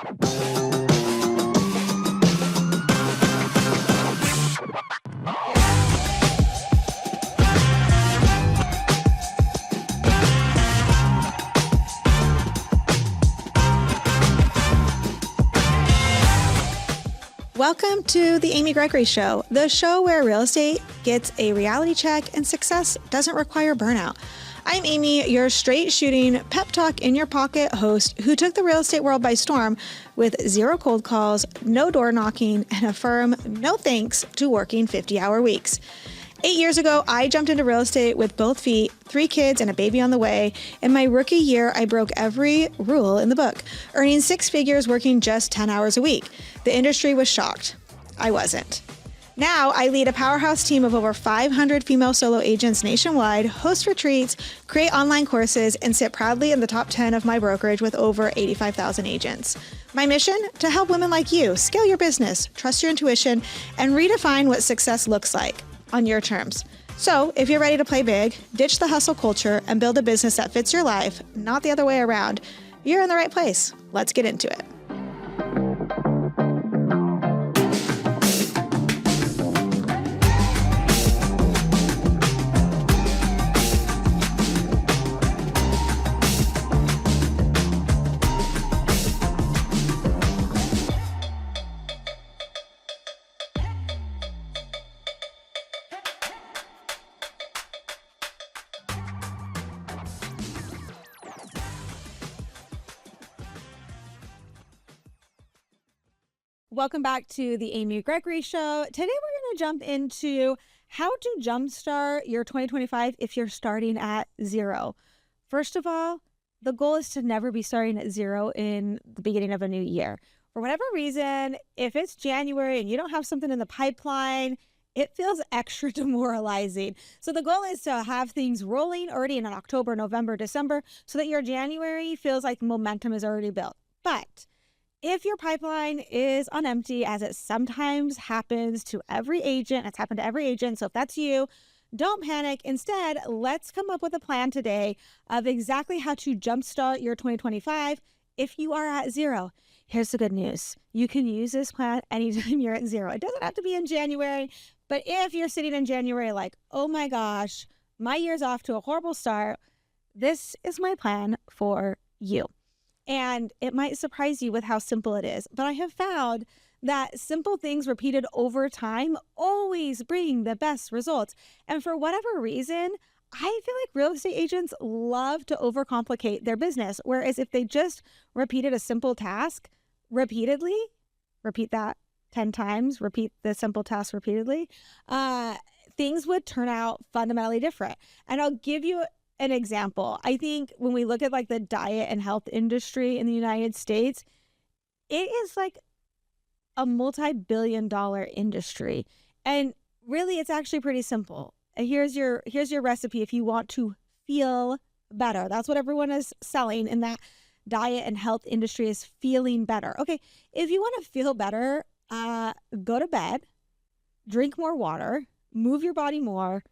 Welcome to the Amy Gregory Show, the show where real estate gets a reality check and success doesn't require burnout. I'm Amy, your straight shooting, pep talk in your pocket host who took the real estate world by storm with zero cold calls, no door knocking, and a firm no thanks to working 50-hour weeks. 8 years ago, I jumped into real estate with both feet, 3 kids, and a baby on the way. In my rookie year, I broke every rule in the book, earning 6 figures working just 10 hours a week. The industry was shocked. I wasn't. Now, I lead a powerhouse team of over 500 female solo agents nationwide, host retreats, create online courses, and sit proudly in the top 10 of my brokerage with over 85,000 agents. My mission? To help women like you scale your business, trust your intuition, and redefine what success looks like on your terms. So if you're ready to play big, ditch the hustle culture, and build a business that fits your life, not the other way around, you're in the right place. Let's get into it. Welcome back to the Amy Gregory Show. Today we're going to jump into how to jumpstart your 2025 if you're starting at zero. First of all, the goal is to never be starting at zero in the beginning of a new year. For whatever reason, if it's January and you don't have something in the pipeline, it feels extra demoralizing. So the goal is to have things rolling already in October, November, December, so that your January feels like momentum is already built. But if your pipeline is on empty, as it sometimes happens to every agent, it's happened to every agent, so if that's you, don't panic. Instead, let's come up with a plan today of exactly how to jumpstart your 2025 if you are at zero. Here's the good news. You can use this plan anytime you're at zero. It doesn't have to be in January, but if you're sitting in January like, oh my gosh, my year's off to a horrible start, this is my plan for you. And it might surprise you with how simple it is, but I have found that simple things repeated over time always bring the best results. And for whatever reason, I feel like real estate agents love to overcomplicate their business. Whereas if they just repeated a simple task repeatedly, repeat that 10 times, repeat the simple task repeatedly, things would turn out fundamentally different. And I'll give you an example. I think when we look at like the diet and health industry in the United States, it is like a multi-billion-dollar industry. And really, it's actually pretty simple. Here's your recipe if you want to feel better. That's what everyone is selling in that diet and health industry, is feeling better. Okay, if you want to feel better, go to bed, drink more water, move your body more,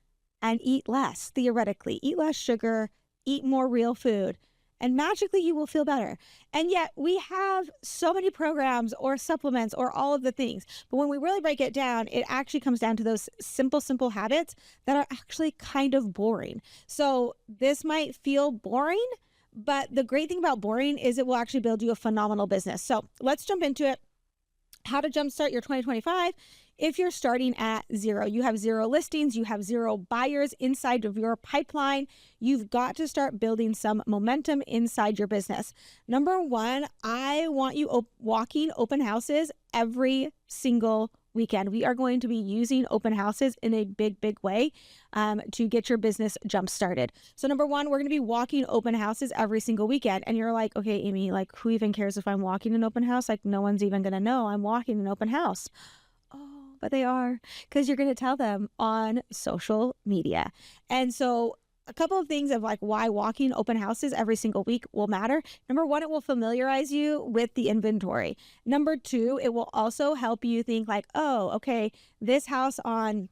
and eat less, theoretically. Eat less sugar, eat more real food, and magically you will feel better. And yet we have so many programs or supplements or all of the things. But when we really break it down, it actually comes down to those simple habits that are actually kind of boring. So this might feel boring, but the great thing about boring is it will actually build you a phenomenal business. So let's jump into it. How to jumpstart your 2025 if you're starting at zero. You have 0 listings, you have 0 buyers inside of your pipeline. You've got to start building some momentum inside your business. Number 1, I want you walking open houses every single weekend. We are going to be using open houses in a big way to get your business jump started. So number 1, we're going to be walking open houses every single weekend. And you're like, okay, Amy, like who even cares if I'm walking an open house? Like no one's even going to know I'm walking an open house. Oh, but they are, because you're going to tell them on social media. And so a couple of things of like why walking open houses every single week will matter. Number 1, it will familiarize you with the inventory. Number 2, it will also help you think like, oh, okay, this house on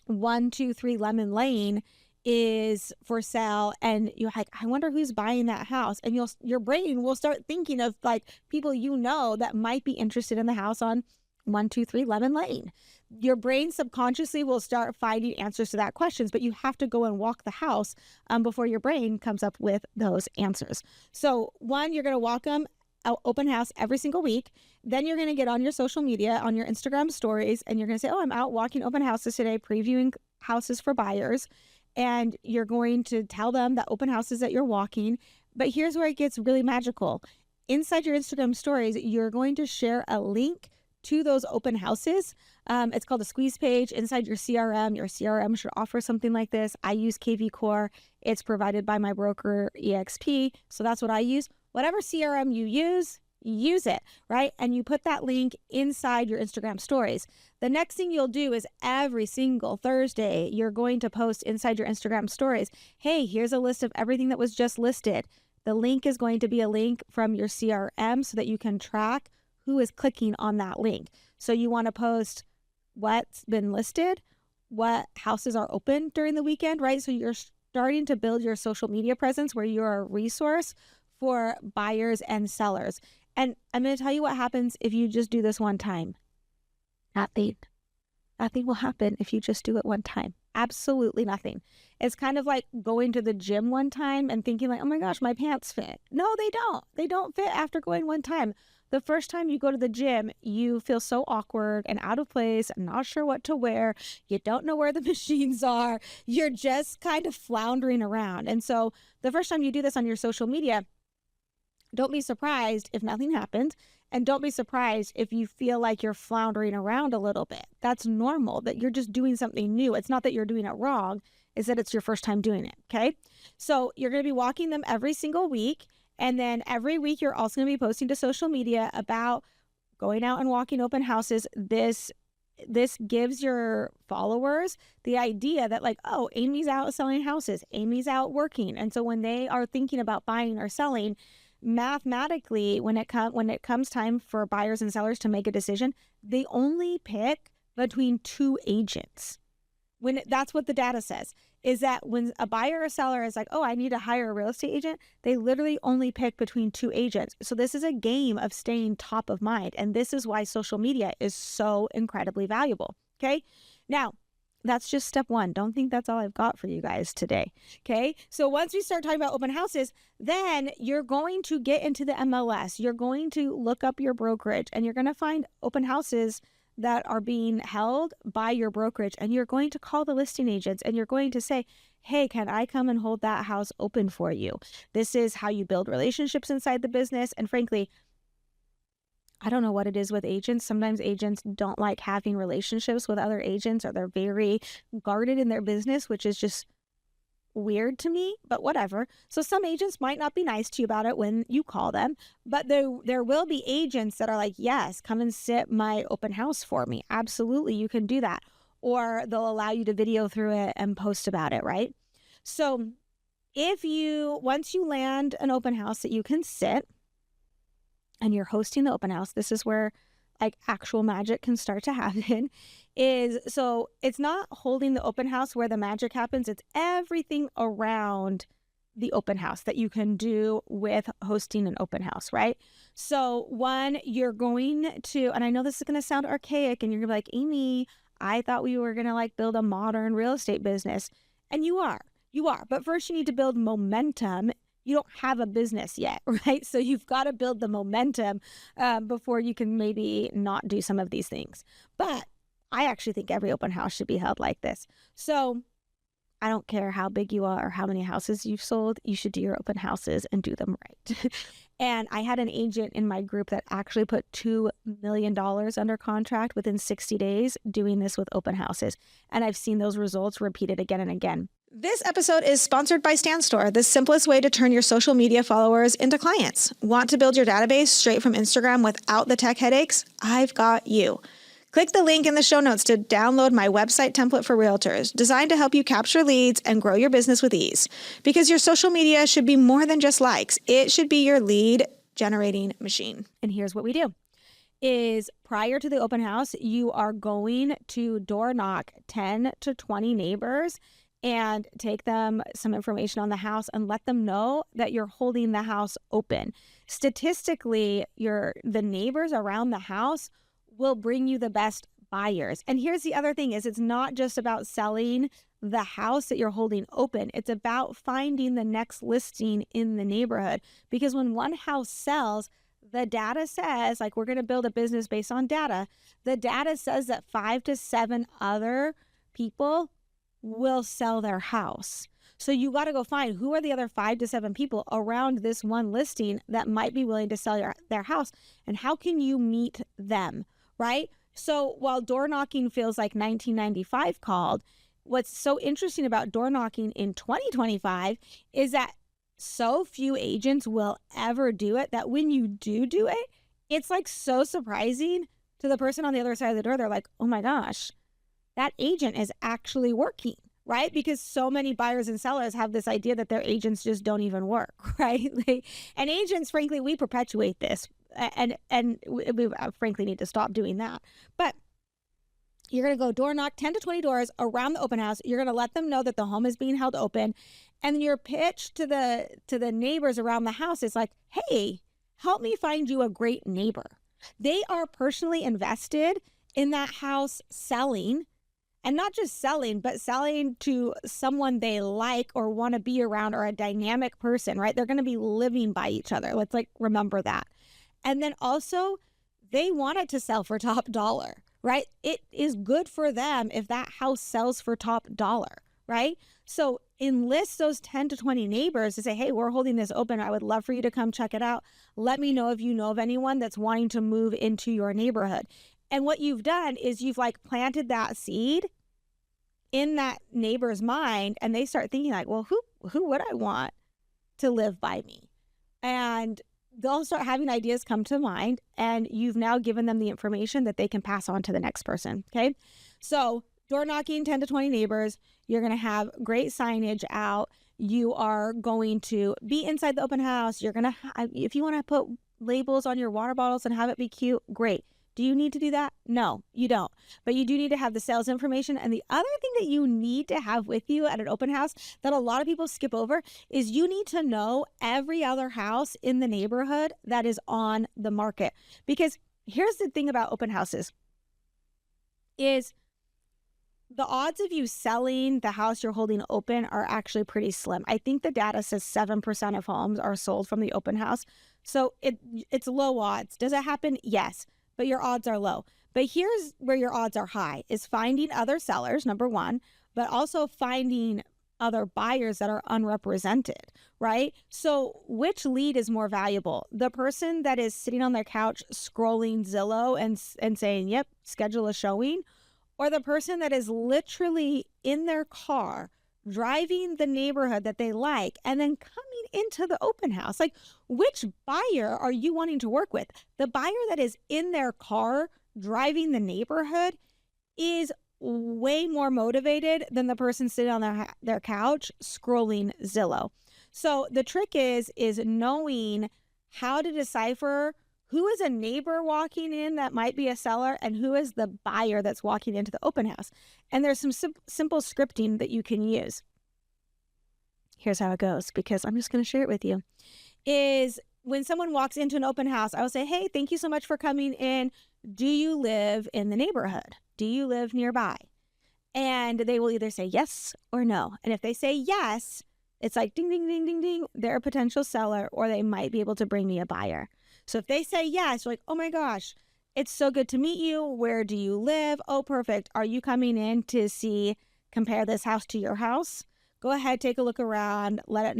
123 Lemon Lane is for sale, and you're like, I wonder who's buying that house. And your brain will start thinking of like people that might be interested in the house on 123 Lemon Lane. Your brain subconsciously will start finding answers to that questions, but you have to go and walk the house before your brain comes up with those answers. So one, you're going to walk them open house every single week. Then you're going to get on your social media, on your Instagram stories, and you're going to say, oh, I'm out walking open houses today, previewing houses for buyers. And you're going to tell them the open houses that you're walking. But here's where it gets really magical. Inside your Instagram stories, you're going to share a link to those open houses. It's called a squeeze page inside your CRM. Your CRM should offer something like this. I use KV Core. It's provided by my broker, EXP. So that's what I use. Whatever CRM you use it, right? And you put that link inside your Instagram stories. The next thing you'll do is every single Thursday, you're going to post inside your Instagram stories, hey, here's a list of everything that was just listed. The link is going to be a link from your CRM so that you can track who is clicking on that link. So you want to post what's been listed, what houses are open during the weekend, right? So you're starting to build your social media presence where you're a resource for buyers and sellers. And I'm going to tell you what happens if you just do this one time. Nothing. Nothing will happen if you just do it one time. Absolutely nothing. It's kind of like going to the gym one time and thinking like, oh my gosh, my pants fit. No, they don't. They don't fit after going one time. The first time you go to the gym, you feel so awkward and out of place, not sure what to wear. You don't know where the machines are. You're just kind of floundering around. And so the first time you do this on your social media, don't be surprised if nothing happens. And don't be surprised if you feel like you're floundering around a little bit. That's normal, that you're just doing something new. It's not that you're doing it wrong. It's that it's your first time doing it, okay? So you're going to be walking them every single week. And then every week, you're also going to be posting to social media about going out and walking open houses. This gives your followers the idea that like, oh, Amy's out selling houses. Amy's out working. And so when they are thinking about buying or selling, mathematically, when it comes time for buyers and sellers to make a decision, they only pick between two agents. That's what the data says, is that when a buyer or seller is like, oh, I need to hire a real estate agent, they literally only pick between two agents. So this is a game of staying top of mind. And this is why social media is so incredibly valuable. Okay. Now, that's just step one. Don't think that's all I've got for you guys today. Okay. So once we start talking about open houses, then you're going to get into the MLS. You're going to look up your brokerage and you're going to find open houses that are being held by your brokerage. And you're going to call the listing agents and you're going to say, hey, can I come and hold that house open for you? This is how you build relationships inside the business. And frankly, I don't know what it is with agents. Sometimes agents don't like having relationships with other agents, or they're very guarded in their business, which is just weird to me, but whatever. So some agents might not be nice to you about it when you call them, but there will be agents that are like, yes, come and sit my open house for me. Absolutely, you can do that. Or they'll allow you to video through it and post about it, right? So once you land an open house that you can sit, and you're hosting the open house, this is where like actual magic can start to happen. So it's not holding the open house where the magic happens. It's everything around the open house that you can do with hosting an open house, right? So one, you're going to, and I know this is going to sound archaic and you're gonna be like, Amy, I thought we were going to like build a modern real estate business. And you are, but first you need to build momentum. You don't have a business yet, right? So you've got to build the momentum before you can maybe not do some of these things. But I actually think every open house should be held like this. So I don't care how big you are or how many houses you've sold, you should do your open houses and do them right. And I had an agent in my group that actually put $2 million under contract within 60 days doing this with open houses. And I've seen those results repeated again and again. This episode is sponsored by StanStore, the simplest way to turn your social media followers into clients. Want to build your database straight from Instagram without the tech headaches? I've got you. Click the link in the show notes to download my website template for realtors, designed to help you capture leads and grow your business with ease. Because your social media should be more than just likes. It should be your lead generating machine. And here's what we do. Is prior to the open house, you are going to door knock 10 to 20 neighbors and take them some information on the house and let them know that you're holding the house open. Statistically, the neighbors around the house will bring you the best buyers. And here's the other thing is it's not just about selling the house that you're holding open. It's about finding the next listing in the neighborhood, because when one house sells, the data says, like, we're going to build a business based on data. The data says that 5 to 7 other people will sell their house. So you got to go find who are the other 5 to 7 people around this one listing that might be willing to sell their house, and how can you meet them, right? So while door knocking feels like 1995 called, what's so interesting about door knocking in 2025 is that so few agents will ever do it, that when you do it, it's like so surprising to the person on the other side of the door. They're like, oh my gosh, that agent is actually working, right? Because so many buyers and sellers have this idea that their agents just don't even work, right? And agents, frankly, we perpetuate this, and we frankly need to stop doing that. But you're going to go door knock 10 to 20 doors around the open house. You're going to let them know that the home is being held open. And your pitch to the neighbors around the house is like, hey, help me find you a great neighbor. They are personally invested in that house selling, and not just selling, but selling to someone they like or want to be around, or a dynamic person, right? They're going to be living by each other. Let's remember that. And then also, they want it to sell for top dollar, right? It is good for them if that house sells for top dollar, right? So enlist those 10 to 20 neighbors to say, hey, we're holding this open. I would love for you to come check it out. Let me know if you know of anyone that's wanting to move into your neighborhood. And what you've done is you've planted that seed in that neighbor's mind, and they start thinking well, who would I want to live by me? And they'll start having ideas come to mind, and you've now given them the information that they can pass on to the next person. Okay. So door knocking 10 to 20 neighbors, you're going to have great signage out. You are going to be inside the open house. You're going to, if you want to put labels on your water bottles and have it be cute, great. Do you need to do that? No, you don't. But you do need to have the sales information. And the other thing that you need to have with you at an open house that a lot of people skip over is you need to know every other house in the neighborhood that is on the market. Because here's the thing about open houses is the odds of you selling the house you're holding open are actually pretty slim. I think the data says 7% of homes are sold from the open house. So it's low odds. Does it happen? Yes. But your odds are low. But here's where your odds are high, is finding other sellers, number one, but also finding other buyers that are unrepresented, right? So which lead is more valuable? The person that is sitting on their couch scrolling Zillow and saying, yep, schedule a showing, or the person that is literally in their car driving the neighborhood that they like and then coming into the open house? Which buyer are you wanting to work with? The buyer that is in their car driving the neighborhood is way more motivated than the person sitting on their couch scrolling Zillow. So the trick is knowing how to decipher who is a neighbor walking in that might be a seller and who is the buyer that's walking into the open house. And there's some simple scripting that you can use. Here's how it goes, because I'm just going to share it with you. Is when someone walks into an open house, I will say, hey, thank you so much for coming in. Do you live in the neighborhood? Do you live nearby? And they will either say yes or no. And if they say yes, it's like ding, ding, ding, ding, ding. They're a potential seller, or they might be able to bring me a buyer. So if they say yes, you're like, oh my gosh, it's so good to meet you. Where do you live? Oh, perfect. Are you coming in to compare this house to your house? Go ahead, take a look around, let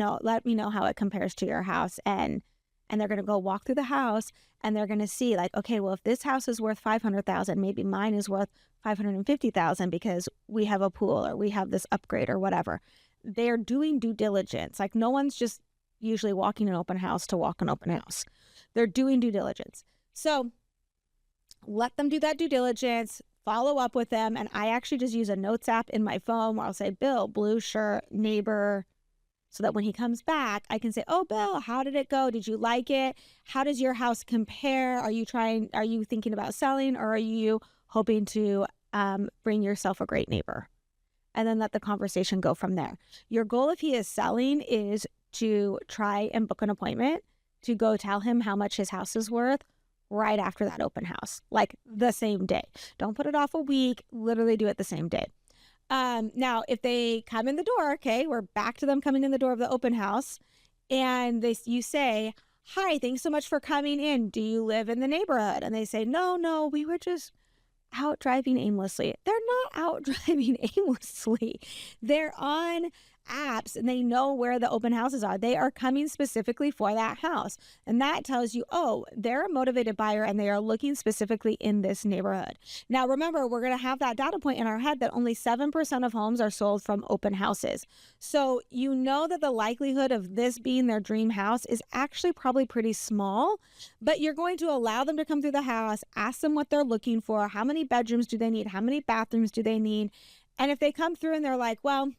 me know how it compares to your house. And they're going to go walk through the house, and they're going to see okay, well, if this house is worth $500,000, maybe mine is worth $550,000 because we have a pool or we have this upgrade or whatever. They're doing due diligence. No one's just usually walking an open house to walk an open house. They're doing due diligence. So let them do that due diligence, follow up with them. And I actually just use a notes app in my phone where I'll say, Bill, blue shirt, neighbor, so that when he comes back, I can say, oh, Bill, how did it go? Did you like it? How does your house compare? Are you thinking about selling, or are you hoping to bring yourself a great neighbor? and then let the conversation go from there. Your goal, if he is selling, is to try and book an appointment to go tell him how much his house is worth right after that open house, like the same day. Don't put it off a week, literally do it the same day. Now, if they come in the door, okay, we're back to them coming in the door of the open house, and you say, "Hi, thanks so much for coming in. Do you live in the neighborhood?" And they say, "No, we were just out driving aimlessly." They're not out driving aimlessly. They're on apps and they know where the open houses are. They are coming specifically for that house. And that tells you, oh, they're a motivated buyer and they are looking specifically in this neighborhood. Now, remember, we're going to have that data point in our head that only 7% of homes are sold from open houses. So you know that the likelihood of this being their dream house is actually probably pretty small, but you're going to allow them to come through the house, ask them what they're looking for, how many bedrooms do they need, how many bathrooms do they need. And if they come through and they're like, well,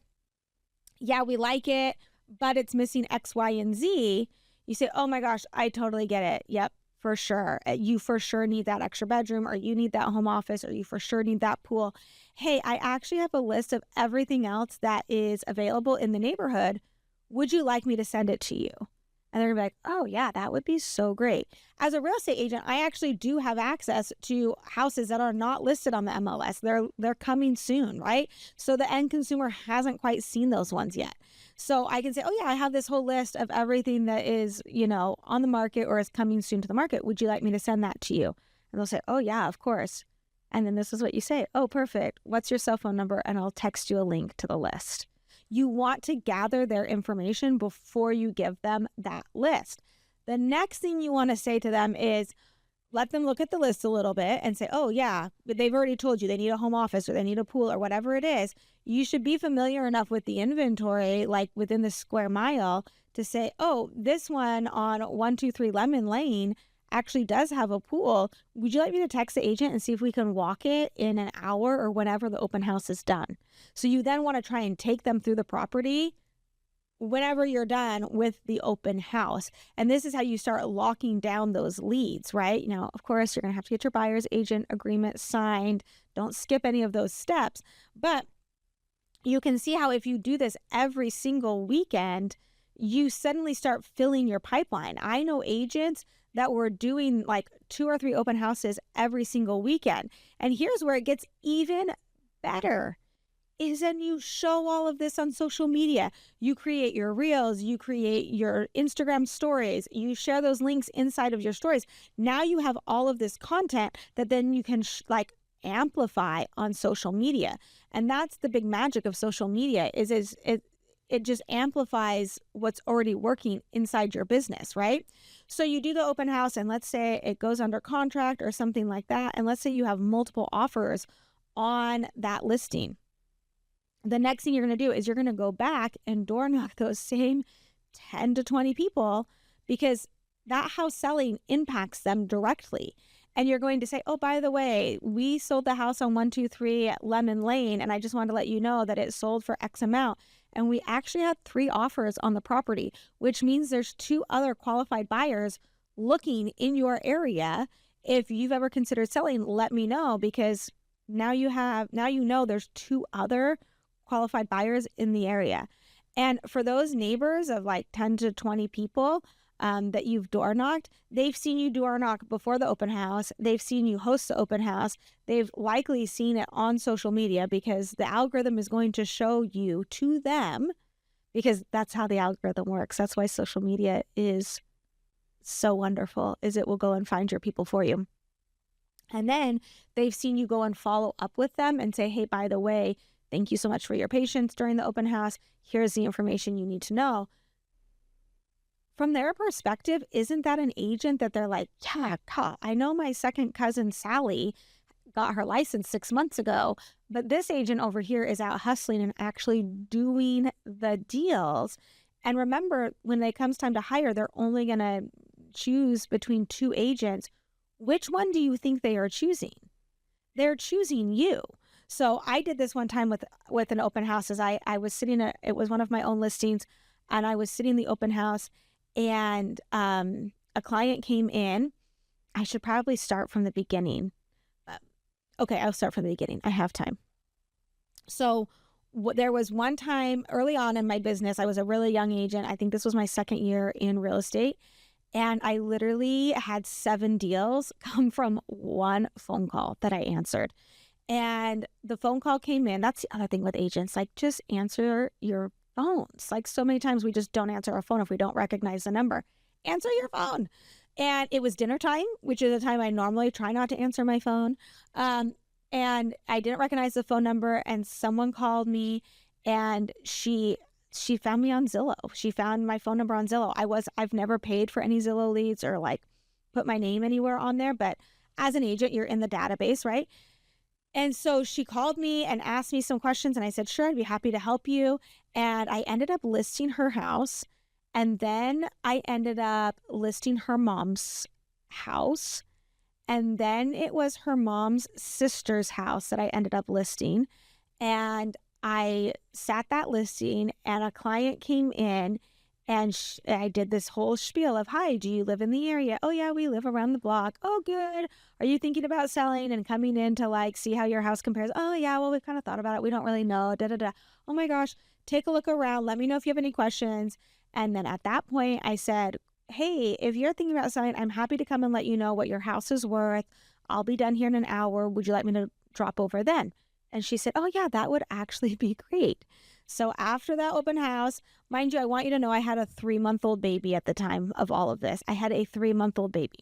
yeah, we like it, but it's missing X, Y, and Z, you say, oh my gosh, I totally get it. Yep, for sure. You for sure need that extra bedroom, or you need that home office, or you for sure need that pool. Hey, I actually have a list of everything else that is available in the neighborhood. Would you like me to send it to you? And they're gonna be like, oh yeah, that would be so great. As a real estate agent, I actually do have access to houses that are not listed on the MLS. They're coming soon, right? So the end consumer hasn't quite seen those ones yet. So I can say, oh yeah, I have this whole list of everything that is, on the market or is coming soon to the market. Would you like me to send that to you? And they'll say, oh yeah, of course. And then this is what you say. Oh, perfect. What's your cell phone number? And I'll text you a link to the list. You want to gather their information before you give them that list. The next thing you want to say to them is, let them look at the list a little bit and say, oh yeah, but they've already told you they need a home office or they need a pool or whatever it is. You should be familiar enough with the inventory, like within the square mile, to say, oh, this one on 123 Lemon Lane actually does have a pool. Would you like me to text the agent and see if we can walk it in an hour or whenever the open house is done? So you then want to try and take them through the property whenever you're done with the open house. And this is how you start locking down those leads, right? Of course, you're going to have to get your buyer's agent agreement signed. Don't skip any of those steps. But you can see how if you do this every single weekend, you suddenly start filling your pipeline. I know agents that were doing like 2 or 3 open houses every single weekend. And here's where it gets even better. Is then you show all of this on social media. You create your reels, you create your Instagram stories, you share those links inside of your stories. Now you have all of this content that then you can amplify on social media. And that's the big magic of social media is it just amplifies what's already working inside your business, right? So you do the open house and let's say it goes under contract or something like that. And let's say you have multiple offers on that listing. The next thing you're going to do is you're going to go back and door knock those same 10 to 20 people because that house selling impacts them directly. And you're going to say, oh, by the way, we sold the house on 123 Lemon Lane, and I just want to let you know that it sold for X amount. And we actually had 3 offers on the property, which means there's 2 other qualified buyers looking in your area. If you've ever considered selling, let me know because now you know there's 2 other qualified buyers in the area. And for those neighbors of like 10 to 20 people that you've door knocked, they've seen you door knock before the open house. They've seen you host the open house. They've likely seen it on social media because the algorithm is going to show you to them because that's how the algorithm works. That's why social media is so wonderful, is it will go and find your people for you. And then they've seen you go and follow up with them and say, hey, by the way, thank you so much for your patience during the open house. Here's the information you need to know. From their perspective, isn't that an agent that they're like, yeah, I know my second cousin Sally got her license 6 months ago, but this agent over here is out hustling and actually doing the deals. And remember, when it comes time to hire, they're only going to choose between 2 agents. Which one do you think they are choosing? They're choosing you. So I did this one time with an open house as I was sitting it was one of my own listings and I was sitting in the open house and a client came in. I should probably start from the beginning. Okay, I'll start from the beginning. I have time. So there was one time early on in my business, I was a really young agent. I think this was my second year in real estate. And I literally had 7 deals come from one phone call that I answered. And the phone call came in. That's the other thing with agents, like just answer your phones. Like so many times we just don't answer our phone if we don't recognize the number. Answer your phone. And it was dinner time, which is a time I normally try not to answer my phone. And I didn't recognize the phone number, and someone called me, and she found me on Zillow. She found my phone number on Zillow. I've never paid for any Zillow leads or like put my name anywhere on there, but as an agent, you're in the database, right? And so she called me and asked me some questions, and I said, sure, I'd be happy to help you. And I ended up listing her house. And then I ended up listing her mom's house. And then it was her mom's sister's house that I ended up listing. And I sat that listing, and a client came in, and I did this whole spiel of, hi, do you live in the area? Oh, yeah, we live around the block. Oh, good. Are you thinking about selling and coming in to like see how your house compares? Oh, yeah, well, we've kind of thought about it. We don't really know. Da, da, da. Oh, my gosh. Take a look around. Let me know if you have any questions. And then at that point, I said, hey, if you're thinking about selling, I'm happy to come and let you know what your house is worth. I'll be done here in an hour. Would you like me to drop over then? And she said, oh, yeah, that would actually be great. So after that open house, mind you, I want you to know I had a 3-month-old baby at the time of all of this. I had a 3-month-old baby.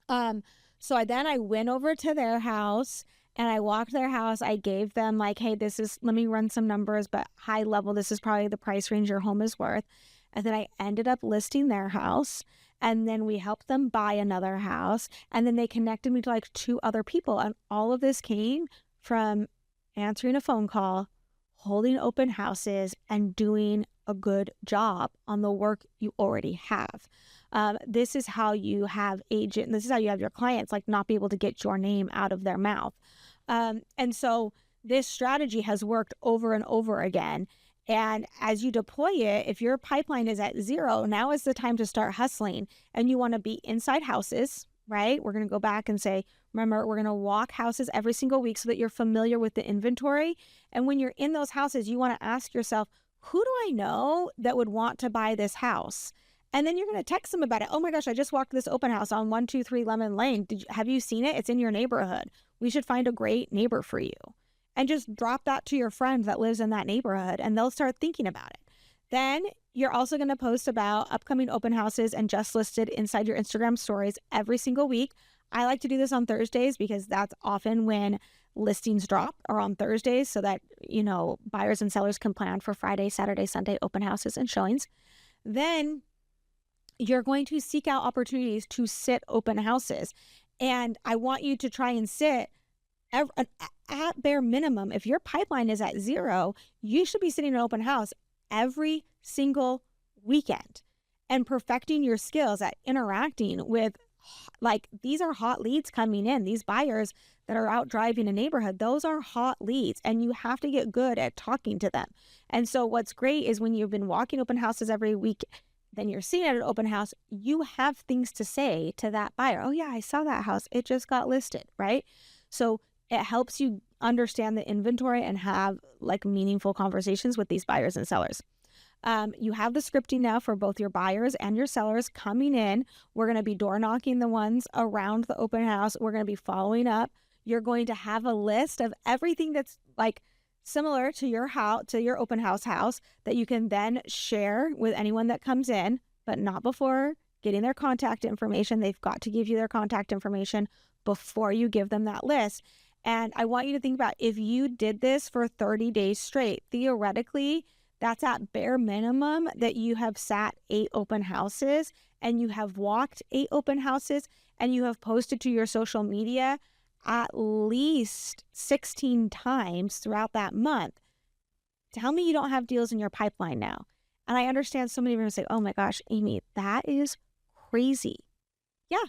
So I went over to their house, and I walked their house. I gave them like, hey, let me run some numbers, but high level, this is probably the price range your home is worth. And then I ended up listing their house, and then we helped them buy another house. And then they connected me to like 2 other people. And all of this came from answering a phone call, holding open houses, and doing a good job on the work you already have. This is how you have your clients like not be able to get your name out of their mouth. And so this strategy has worked over and over again. And as you deploy it, if your pipeline is at 0, now is the time to start hustling. And you want to be inside houses, right? We're going to go back and say, remember, we're going to walk houses every single week so that you're familiar with the inventory. And when you're in those houses, you want to ask yourself, who do I know that would want to buy this house? And then you're going to text them about it. Oh my gosh, I just walked this open house on 123 Lemon Lane. Have you seen it? It's in your neighborhood. We should find a great neighbor for you. And just drop that to your friend that lives in that neighborhood, and they'll start thinking about it. Then you're also going to post about upcoming open houses and just listed inside your Instagram stories every single week. I like to do this on Thursdays because that's often when listings drop, or on Thursdays, so that, buyers and sellers can plan for Friday, Saturday, Sunday open houses and showings. Then you're going to seek out opportunities to sit open houses. And I want you to try and sit at bare minimum. If your pipeline is at 0, you should be sitting an open house every single weekend and perfecting your skills at interacting with, like, these are hot leads coming in. These buyers that are out driving a neighborhood, those are hot leads, and you have to get good at talking to them. And so what's great is when you've been walking open houses every week, then you're sitting at an open house, you have things to say to that buyer. Oh yeah, I saw that house. It just got listed, right? So it helps you understand the inventory and have like meaningful conversations with these buyers and sellers. You have the scripting now for both your buyers and your sellers coming in. We're going to be door knocking the ones around the open house. We're going to be following up. You're going to have a list of everything that's like similar to your house, to your open house that you can then share with anyone that comes in, but not before getting their contact information. They've got to give you their contact information before you give them that list. And I want you to think about, if you did this for 30 days straight, theoretically, that's at bare minimum that you have sat 8 open houses, and you have walked 8 open houses, and you have posted to your social media at least 16 times throughout that month. Tell me you don't have deals in your pipeline now. And I understand so many of them say, oh my gosh, Amy, that is crazy. Yeah,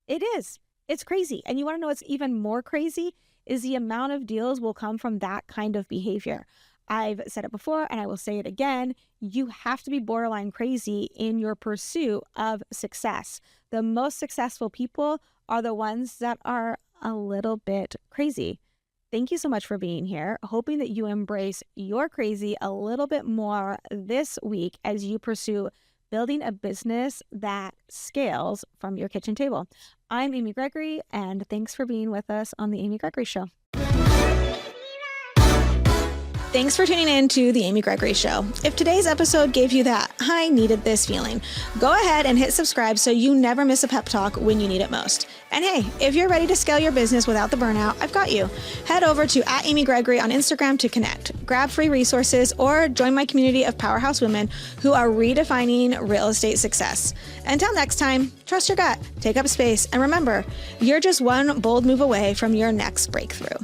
it is. It's crazy. And you want to know what's even more crazy is the amount of deals will come from that kind of behavior. I've said it before and I will say it again. You have to be borderline crazy in your pursuit of success. The most successful people are the ones that are a little bit crazy. thank you so much for being here. Hoping that you embrace your crazy a little bit more this week as you pursue building a business that scales from your kitchen table. I'm Amy Gregory, and thanks for being with us on The Amy Gregory Show. Thanks for tuning in to The Amy Gregory Show. If today's episode gave you that I needed this feeling, go ahead and hit subscribe so you never miss a pep talk when you need it most. And hey, if you're ready to scale your business without the burnout, I've got you. Head over to @AmyGregory on Instagram to connect, grab free resources, or join my community of powerhouse women who are redefining real estate success. Until next time, trust your gut, take up space, and remember, you're just one bold move away from your next breakthrough.